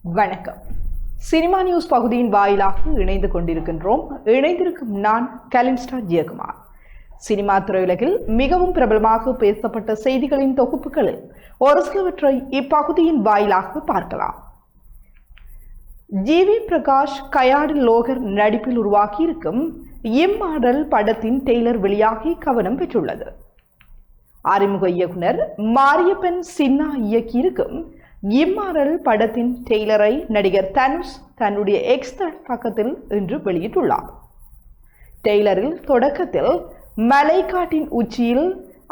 வணக்கம். Cinema news பகுதியின் வாயிலாக இணைந்து கொண்டிருக்கின்றோம். இணைந்திருக்கும் நான் கலின்ஸ்டா ஜெயக்குமார். சினிமா திரையுலகில் மிகவும் பிரபலமாக பேசப்பட்ட செய்திகளின் தொகுப்புகளில் ஒரு சிலவற்றை இப்பகுதியின் வாயிலாக பார்க்கலாம். ஜிவி பிரகாஷ், கயாடு லோகர் நடிப்பில் உருவாகியிருக்கும் இம்மாடல் படத்தின் டெய்லர் வெளியாகி கவனம் பெற்றுள்ளது. அறிமுக இயக்குனர் மாரியப்பன் சின்னா இயக்கியிருக்கும் இம்மாடல் படத்தின் டெய்லரை நடிகர் தனுஷ் தன்னுடைய எக்ஸ் பக்கத்தில் இன்று வெளியிட்டுள்ளார். டெய்லரில் தொடக்கத்தில் மலைக்காட்டின் உச்சியில்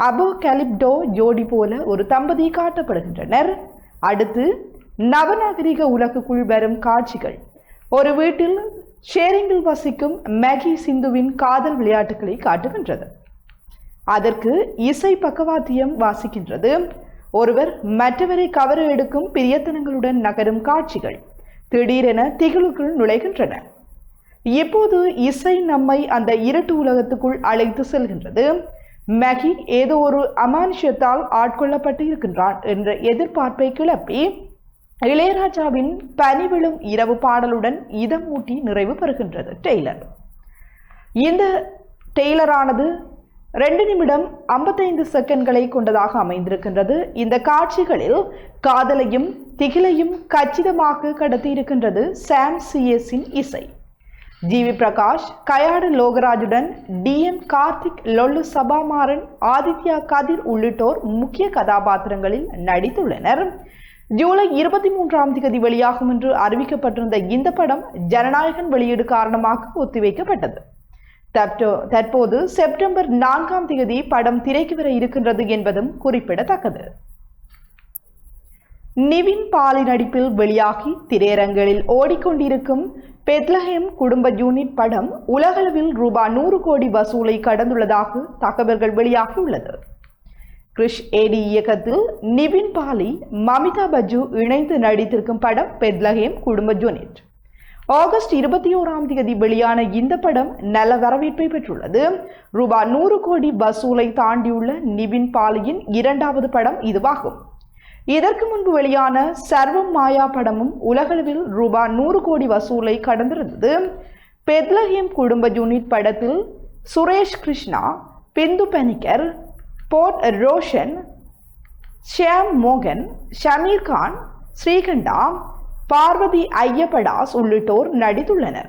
அபோகலிப்டோ ஜோடி போல ஒரு தம்பதி காட்டப்படுகின்றனர். அடுத்து நவநாகரிக உலகுக்குள் வரும் காட்சிகள் ஒரு வீட்டில் ஷேரிங்கில் வசிக்கும் மேகி சிந்துவின் காதல் விளையாட்டுகளை காட்டுகின்றது. அதற்கு இசை பக்கவாத்தியம் வாசிக்கின்றது. ஒருவர் மற்றவரை கவர எடுக்கும் பிரியத்தனங்களுடன் நகரும் காட்சிகள் திடீரென திகிலுக்குள் நுழைகின்றன. இப்போது இசை நம்மை அந்த இருட்டு உலகத்துக்குள் அழைத்து செல்கின்றது. மேகி ஏதோ ஒரு அமானுஷ்யத்தால் ஆட்கொள்ளப்பட்டு இருக்கின்றான் என்ற எதிர்பார்ப்பை கிளப்பி இளையராஜாவின் பனிவிழும் இரவு பாடலுடன் இதமூட்டி நிறைவு பெறுகின்றது டெய்லர். இந்த டெய்லரானது 2 நிமிடம் 55 செகண்ட்களை கொண்டதாக அமைந்திருக்கின்றது. இந்த காட்சிகளில் காதலையும் திகிலையும் கச்சிதமாக கடத்தியிருக்கின்றது சாம் சிஎஸின் இசை. ஜிவி பிரகாஷ், கயாடு லோகராஜுடன் DM கார்த்திக், லொல்லு சபாமாறன், ஆதித்யா கதிர் உள்ளிட்டோர் முக்கிய கதாபாத்திரங்களில் நடித்துள்ளனர். ஜூலை 23ஆம் தேதி வெளியாகும் என்று அறிவிக்கப்பட்டிருந்த இந்த படம் ஜனநாயகன் வெளியீடு காரணமாக ஒத்திவைக்கப்பட்டது. தற்போது செப்டம்பர் 4ஆம் தேதி படம் திரைக்கு வர இருக்கின்றது என்பதும் குறிப்பிடத்தக்கது. நிவின் பாலி நடிப்பில் வெளியாகி திரையரங்களில் ஓடிக்கொண்டிருக்கும் பெத்லஹேம் குடும்ப யூனிட் படம் உலகளவில் ரூபாய் 100 கோடி வசூலை கடந்துள்ளதாக தகவல்கள் வெளியாகியுள்ளது. கிறிஷ் ஏடி இயக்கத்தில் நிவின் பாலி, மமிதா பஜ்ஜு இணைந்து நடித்திருக்கும் படம் பெத்லஹேம் குடும்ப யூனிட். ஆகஸ்ட் 21ஆம் தேதி வெளியான இந்த படம் நல்ல வரவேற்பை பெற்றுள்ளது. ரூபாய் 100 கோடி வசூலை தாண்டியுள்ள நிவின் பாலியின் 2வது படம் இதுவாகும். இதற்கு முன்பு வெளியான சர்வம் மாயா படமும் உலகளவில் ரூபாய் 100 கோடி வசூலை கடந்திருந்தது. பெத்லஹேம் குடும்ப யூனிட் படத்தில் சுரேஷ் கிருஷ்ணா, பிந்து பனிக்கர், போர்ட் ரோஷன், ஷியாம் மோகன், ஷமீர் கான், ஸ்ரீகண்டா, பார்வதி ஐயப்படாஸ் உள்ளிட்டோர் நடித்துள்ளனர்.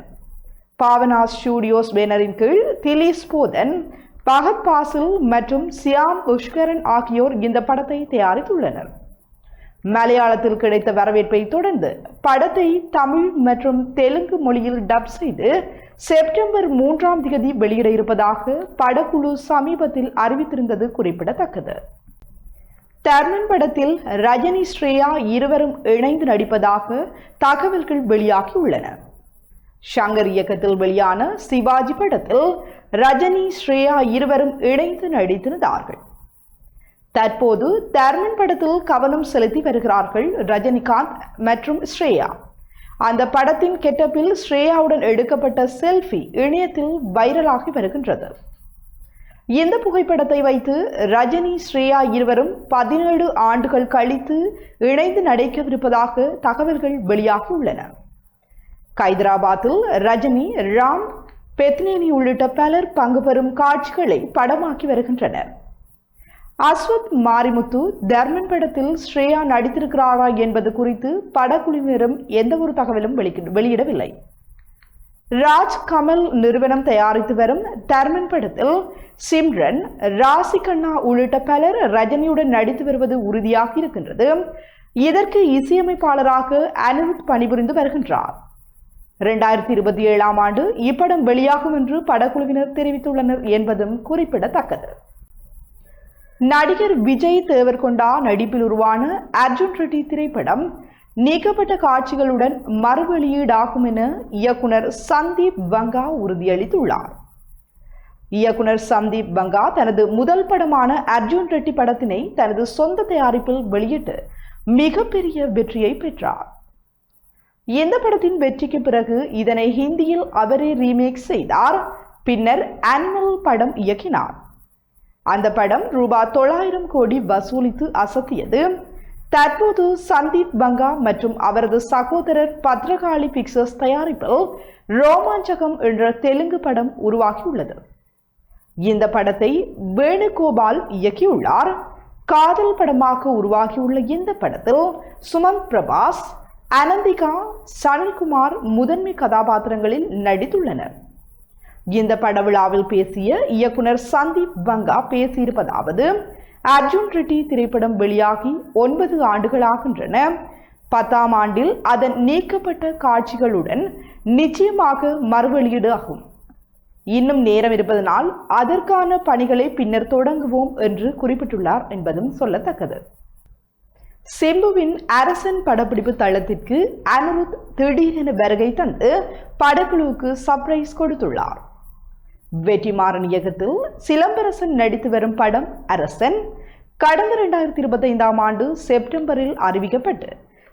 பாவனா ஸ்டுடியோஸ் பேனரின் கீழ் திலீஸ் போதன், பகத் பாசில் மற்றும் சியாம் புஷ்கரன் ஆகியோர் இந்த படத்தை தயாரித்துள்ளனர். மலையாளத்தில் கிடைத்த வரவேற்பை தொடர்ந்து படத்தை தமிழ் மற்றும் தெலுங்கு மொழியில் டப் செய்து செப்டம்பர் 3ஆம் தேதி வெளியிட இருப்பதாக படக்குழு சமீபத்தில் அறிவித்திருந்தது குறிப்பிடத்தக்கது. டர்மன் படத்தில் ரஜினி, ஸ்ரேயா இருவரும் இணைந்து நடிப்பதாக தகவல்கள் வெளியாகியுள்ளன. ஷங்கர் இயக்கத்தில் வெளியான சிவாஜி படத்தில் ரஜினி, ஸ்ரேயா இருவரும் இணைந்து நடித்திருந்தார்கள். தற்போது டர்மன் படத்தில் கவனம் செலுத்தி வருகிறார்கள் ரஜினிகாந்த் மற்றும் ஸ்ரேயா. அந்த படத்தின் கெட்டப்பில் ஸ்ரேயாவுடன் எடுக்கப்பட்ட செல்ஃபி இணையத்தில் வைரலாகி வருகின்றது. இந்த புகைப்படத்தை வைத்து ரஜினி, ஸ்ரேயா இருவரும் 17 ஆண்டுகள் கழித்து இணைந்து நடிக்கவிருப்பதாக தகவல்கள் வெளியாகியுள்ளன. ஹைதராபாத்தில் ரஜினி, ராம் பெத்னேனி உள்ளிட்ட பலர் பங்கு பெறும் காட்சிகளை படமாக்கி வருகின்றனர். அஸ்வத் மாரிமுத்து தர்மன் படத்தில் ஸ்ரேயா நடித்திருக்கிறாரா என்பது குறித்து படக்குழுவினரும் எந்த ஒரு தகவலும் வெளியிடவில்லை. ராஜ் கமல் நிறுவனம் தயாரித்து வரும் தர்மன் படத்தில் சிம்ரன், ராசி கண்ணா உள்ளிட்ட பலர் ரஜினியுடன் நடித்து வருவது உறுதியாக இருக்கின்றது. இதற்கு இசையமைப்பாளராக அனிருத் பணிபுரிந்து வருகின்றார். 2027ஆம் ஆண்டு இப்படம் வெளியாகும் என்று படக்குழுவினர் தெரிவித்துள்ளனர் என்பதும் குறிப்பிடத்தக்கது. நடிகர் விஜய் தேவர்கொண்டா நடிப்பில் உருவான அர்ஜுன் ரெட்டி திரைப்படம் நீக்கப்பட்ட காட்சிகளுடன் மறு வெளியீடாகும் என இயக்குனர் சந்தீப் பங்கா உறுதியளித்துள்ளார். இயக்குனர் சந்தீப் பங்கா தனது முதல் படமான அர்ஜுன் ரெட்டி படத்தினை தனது சொந்த தயாரிப்பில் வெளியிட்டு மிகப்பெரிய வெற்றியை பெற்றார். இந்த படத்தின் வெற்றிக்கு பிறகு இதனை ஹிந்தியில் அவரே ரீமேக் செய்தார். பின்னர் அனிமல் படம் இயக்கினார். அந்த படம் ரூபாய் 900 கோடி வசூலித்து அசத்தியது. தற்போது சந்தீப் பங்கா மற்றும் அவரது சகோதரர் பத்ரகாளி பிக்சர்ஸ் தயாரிப்பில் ரோமாஞ்சகம் என்ற தெலுங்கு படம் உருவாகியுள்ளது. இந்த படத்தை வேணுகோபால் இயக்கியுள்ளார். காதல் படமாக உருவாகியுள்ள இந்த படத்தில் சுமந்த் பிரபாஸ், அனந்திகா, சனல்குமார் முதன்மை கதாபாத்திரங்களில் நடித்துள்ளனர். இந்த பட விழாவில் பேசிய இயக்குனர் சந்தீப் பங்கா பேசியிருப்பதாவது, அர்ஜுன் ரெட்டி திரைப்படம் வெளியாகி 9 ஆண்டுகளாகின்றன. 10ஆம் ஆண்டில் அதன் நீக்கப்பட்ட காட்சிகளுடன் நிச்சயமாக மறுவெளியீடு ஆகும். இன்னும் நேரம் இருப்பதனால் அதற்கான பணிகளை பின்னர் தொடங்குவோம் என்று குறிப்பிட்டுள்ளார் என்பதும் சொல்லத்தக்கது. சிம்புவின் அரசன் படப்பிடிப்பு தளத்திற்கு அனிருத் திடீரென வருகை தந்து படக்குழுவுக்கு சர்ப்ரைஸ் கொடுத்துள்ளார். வெற்றிமாறன் இயக்கத்தில் சிலம்பரசன் நடித்து வரும் படம் அரசன் கடந்த 2025ஆம் ஆண்டு செப்டம்பரில் அறிவிக்கப்பட்டு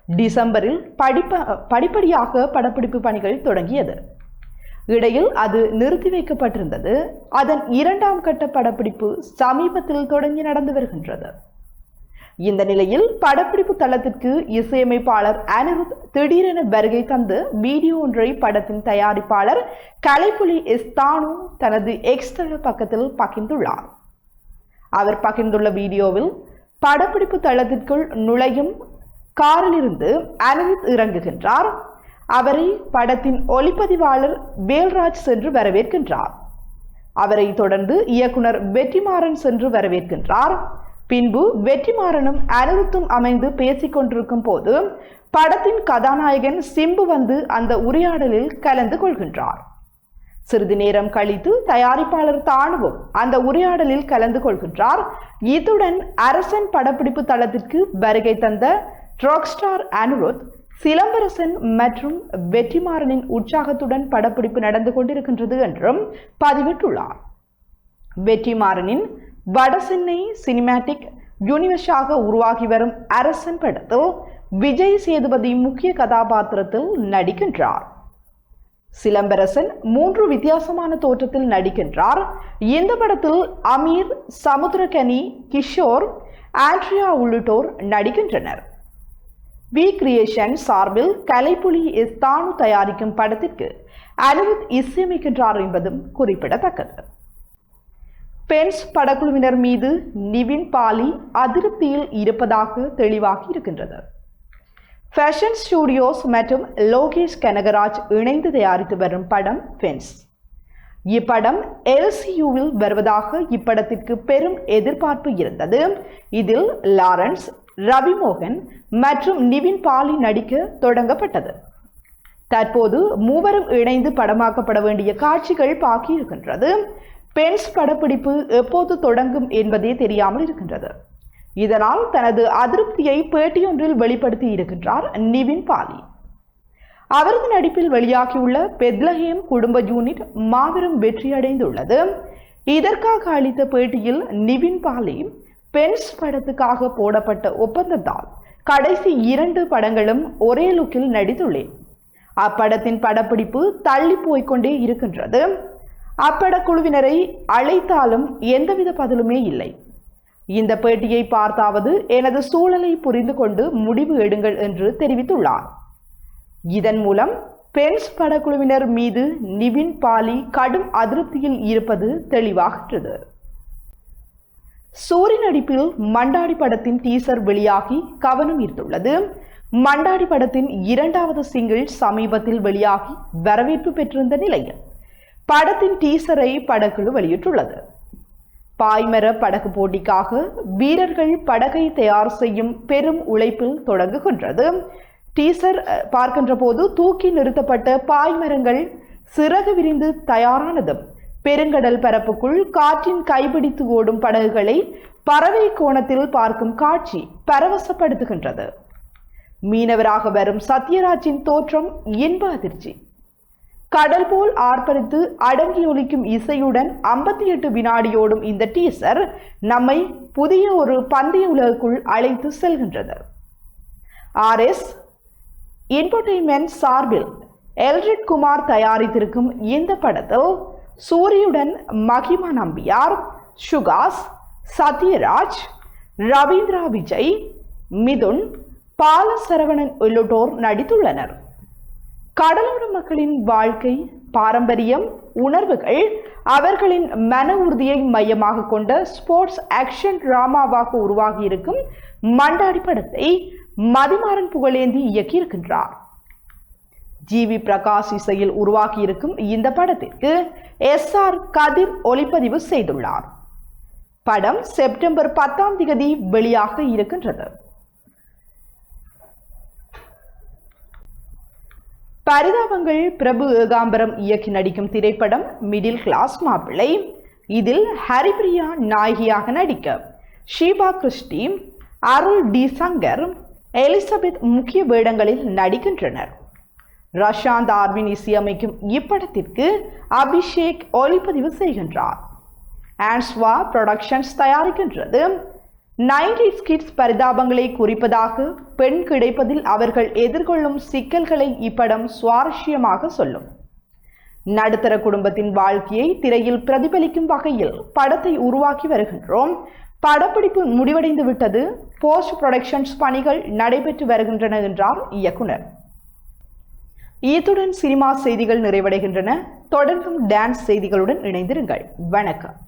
டிசம்பரில் படிப்படியாக படப்பிடிப்பு பணிகள் தொடங்கியது. இடையில் அது நிறுத்தி வைக்கப்பட்டிருந்தது. அதன் 2ஆம் கட்ட படப்பிடிப்பு சமீபத்தில் தொடங்கி நடந்து வருகின்றது. இந்த நிலையில் படப்பிடிப்பு தளத்திற்கு இசையமைப்பாளர் அனிருத் திடீரென வருகை தந்து வீடியோ ஒன்றை படத்தின் தயாரிப்பாளர் கலைப்புலி எஸ்தானு தனது எக்ஸ் தள பக்கத்தில் பகிர்ந்துள்ளார். அவர் பகிர்ந்துள்ள வீடியோவில் படப்பிடிப்பு தளத்திற்குள் நுழையும் காரிலிருந்து அனிருத் இறங்குகின்றார். அவரை படத்தின் ஒளிப்பதிவாளர் வேல்ராஜ் சென்று வரவேற்கின்றார். அவரை தொடர்ந்து இயக்குனர் வெற்றிமாறன் சென்று வரவேற்கின்றார். பின்பு வெற்றிமாறனும் அனிருத்தும் அமைந்து பேசிக் கொண்டிருக்கும் போது படத்தின் கதாநாயகன் சிம்பு வந்து அந்த உரையாடலில் கலந்து கொள்கின்றார். சிறிது நேரம் கழித்து தயாரிப்பாளர் தானுவும் அந்த உரையாடலில் கலந்து கொள்கின்றார். இத்துடன் அரசன் படப்பிடிப்பு தளத்திற்கு வருகை தந்த ராக்ஸ்டார் அனிருத் சிலம்பரசன் மற்றும் வெற்றிமாறனின் உற்சாகத்துடன் படப்பிடிப்பு நடந்து கொண்டிருக்கின்றது என்றும் பதிவிட்டுள்ளார். வெற்றிமாறனின் வடசென்னை சினிமேட்டிக் யூனிவர்ஸாக உருவாகி வரும் அரசன் படத்தில் விஜய் சேதுபதி முக்கிய கதாபாத்திரத்தில் நடிக்கின்றார். சிலம்பரசன் 3 வித்தியாசமான தோற்றத்தில் நடிக்கின்றார். இந்த படத்தில் அமீர், சமுத்திரகனி, கிஷோர், ஆண்ட்ரியா உள்ளிட்டோர் நடிக்கின்றனர். வி கிரியேஷன் சார்பில் கலைப்புலி எஸ்தானு தயாரிக்கும் படத்திற்கு அனிருத் இசையமைக்கின்றார் என்பதும் குறிப்பிடத்தக்கது. பென்ஸ் படக்குழுவினர் மீது நிவின் பாலி அதிருப்தியில் இருப்பதாக தெளிவாகி இருக்கின்றது. ஃபேஷன் ஸ்டுடியோஸ் மற்றும் லோகேஷ் கனகராஜ் இணைந்து தயாரித்து வரும் படம் பென்ஸ். இப்படம் LCUவில் வருவதாக இப்படத்திற்கு பெரும் எதிர்பார்ப்பு இருந்தது. இதில் லாரன்ஸ், ரவிமோகன் மற்றும் நிவின் பாலி நடிக்க தொடங்கப்பட்டது. தற்போது மூவரும் இணைந்து படமாக்கப்பட வேண்டிய காட்சிகள் பாக்கி இருக்கின்றது. பென்ஸ் படப்பிடிப்பு எப்போது தொடங்கும் என்பதே தெரியாமல் இருக்கின்றது. இதனால் தனது அதிருப்தியை பேட்டியொன்றில் வெளிப்படுத்தி இருக்கின்றார் நிவின் பாலி. அவரது நடிப்பில் வெளியாகியுள்ள பெத்லஹேம் குடும்ப யூனிட் மாபெரும் வெற்றியடைந்துள்ளது. இதற்காக அளித்த பேட்டியில் நிவின் பாலி பென்ஸ் படத்துக்காக போடப்பட்ட ஒப்பந்தத்தால் கடைசி 2 படங்களும் ஒரே லுக்கில் நடித்துள்ளேன். அப்படத்தின் படப்பிடிப்பு தள்ளி போய்கொண்டே இருக்கின்றது. அப்படக்குழுவினரை அழைத்தாலும் எந்தவித பதிலுமே இல்லை. இந்த பேட்டியை பார்த்தாவது எனது சூழலை புரிந்து கொண்டு முடிவு எடுங்கள் என்று தெரிவித்துள்ளார். இதன் மூலம் பென்ஸ் படக்குழுவினர் மீது நிவின் பாலி கடும் அதிருப்தியில் இருப்பது தெளிவாகிறது. சூரி நடிப்பில் மண்டாடி படத்தின் டீசர் வெளியாகி கவனம் ஈர்த்துள்ளது. மண்டாடி படத்தின் 2வது சிங்கிள் சமீபத்தில் வெளியாகி வரவேற்பு பெற்றிருந்த நிலையில் படத்தின் டீசரை படக்குழு வெளியிட்டுள்ளது. பாய்மர படகு போட்டிக்காக வீரர்கள் படகை தயார் செய்யும் பெரும் உழைப்பில் தொடங்குகின்றது. டீசர் பார்க்கின்ற போது தூக்கி நிறுத்தப்பட்ட பாய்மரங்கள் சிறகு விரிந்து தயாரானதும் பெருங்கடல் பரப்புக்குள் காற்றின் கைபிடித்து ஓடும் படகுகளை பறவை கோணத்தில் பார்க்கும் காட்சி பரவசப்படுத்துகின்றது. மீனவராக வரும் சத்யராஜின் தோற்றம் இன்ப அதிர்ச்சி. கடல் போல் ஆர்ப்பரித்து அடங்கி ஒலிக்கும் இசையுடன் 58 வினாடியோடும் இந்த டீசர் நம்மை புதிய ஒரு பந்தய உலகுக்குள் அழைத்து செல்கின்றது. RS என்டர்டெயின்மெண்ட் சார்பில் எல்ரிட் குமார் தயாரித்திருக்கும் இந்த படத்தில் சூரியுடன் மகிமா நம்பியார், சுகாஸ், சத்யராஜ், ரவீந்திரா விஜய், மிதுன், பாலசரவணன் உள்ளிட்டோர் நடித்துள்ளனர். கடலோர மக்களின் வாழ்க்கை, பாரம்பரியம், உணர்வுகள், அவர்களின் மன உறுதியை மையமாக கொண்ட ஸ்போர்ட்ஸ் ஆக்ஷன் டிராமாவாக உருவாகியிருக்கும் மண்டாடி படத்தை மதிமாறன் புகழேந்தி இயக்கியிருக்கின்றார். ஜிவி பிரகாஷ் இசையில் உருவாகியிருக்கும் இந்த படத்திற்கு SR கதிர் ஒளிப்பதிவு செய்துள்ளார். படம் செப்டம்பர் 10 வெளியாக இருக்கின்றது. பரிதாபங்கள் பிரபு ஏகாம்பரம் இயக்கி நடிக்கும் திரைப்படம் மிடில் கிளாஸ் மாப்பிள்ளை. இதில் ஹரிபிரியா நாயகியாக நடிக்க ஷீபா கிறிஸ்டி, அருள் டி சங்கர், எலிசபெத் முக்கிய வேடங்களில் நடிக்கின்றனர். ரஷாந்த் ஆர்வின் இசையமைக்கும் இப்படத்திற்கு அபிஷேக் ஒளிப்பதிவு செய்கின்றார். ஆன்ஸ்வா புரொடக்ஷன்ஸ் தயாரிக்கின்றது. 90s கிட்ஸ் பரிதாபங்களை குறிப்பதாக பெண் கிடைப்பதில் அவர்கள் எதிர்கொள்ளும் சிக்கல்களை இப்படம் சுவாரஸ்யமாக சொல்லும். நடுத்தர குடும்பத்தின் வாழ்க்கையை திரையில் பிரதிபலிக்கும் வகையில் படத்தை உருவாக்கி வருகின்றோம். படப்பிடிப்பு முடிவடைந்து விட்டது. போஸ்ட் புரொடக்ஷன்ஸ் பணிகள் நடைபெற்று வருகின்றன என்றார் இயக்குனர். இத்துடன் சினிமா செய்திகள் நிறைவடைகின்றன. தொடர்ந்தும் டான்ஸ் செய்திகளுடன் இணைந்திருங்கள். வணக்கம்.